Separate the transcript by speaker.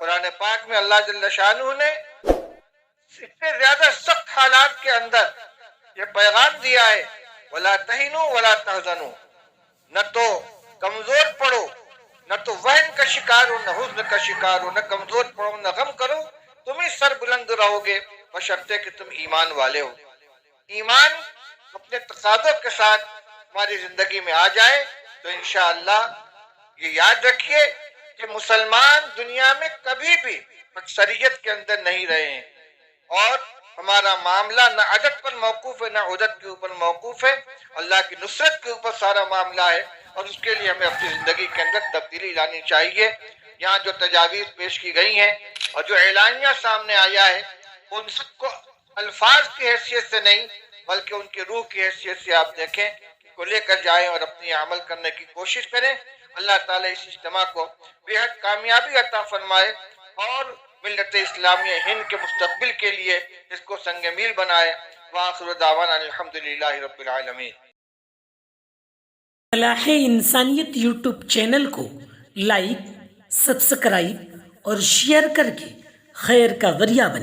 Speaker 1: قرآن پاک میں اللہ جل شانہ نے اتنے زیادہ سخت حالات کے اندر یہ پیغام دیا ہے، وَلَا تَهِنُوا وَلَا تَحْزَنُوا، نہ تو کمزور پڑو، نہ تو وہن کا شکار ہو، نہ حزن کا شکار ہو، نہ کمزور پڑو نہ غم کرو، تم ہی سر بلند رہو گے بشرطے کہ تم ایمان والے ہو۔ ایمان اپنے تقاضوں کے ساتھ ہماری زندگی میں آ جائے تو انشاءاللہ یہ یاد رکھیے کہ مسلمان دنیا میں کبھی بھی اکثریت کے اندر نہیں رہے ہیں، اور ہمارا معاملہ نہ عدد پر موقوف ہے نہ عدد کے اوپر موقوف ہے، اللہ کی نصرت کے اوپر سارا معاملہ ہے، اور اس کے لیے ہمیں اپنی زندگی کے اندر تبدیلی لانی چاہیے۔ یہاں جو تجاویز پیش کی گئی ہیں اور جو اعلانیہ سامنے آیا ہے، ان سب کو الفاظ کی حیثیت سے نہیں بلکہ ان کی روح کی حیثیت سے آپ دیکھیں کو لے کر جائیں اور اپنی عمل کرنے کی کوشش کریں۔ اللہ تعالیٰ اس اجتماع کو بے حد کامیابی عطا فرمائے اور ملت اسلامیہ ہند کے مستقبل کے لیے اس کو سنگ میل بنائے۔ وآخر دعوانا الحمدللہ رب العالمین۔
Speaker 2: فلاح انسانیت یوٹیوب چینل کو لائک، سبسکرائب اور شیئر کر کے خیر کا ذریعہ بنے۔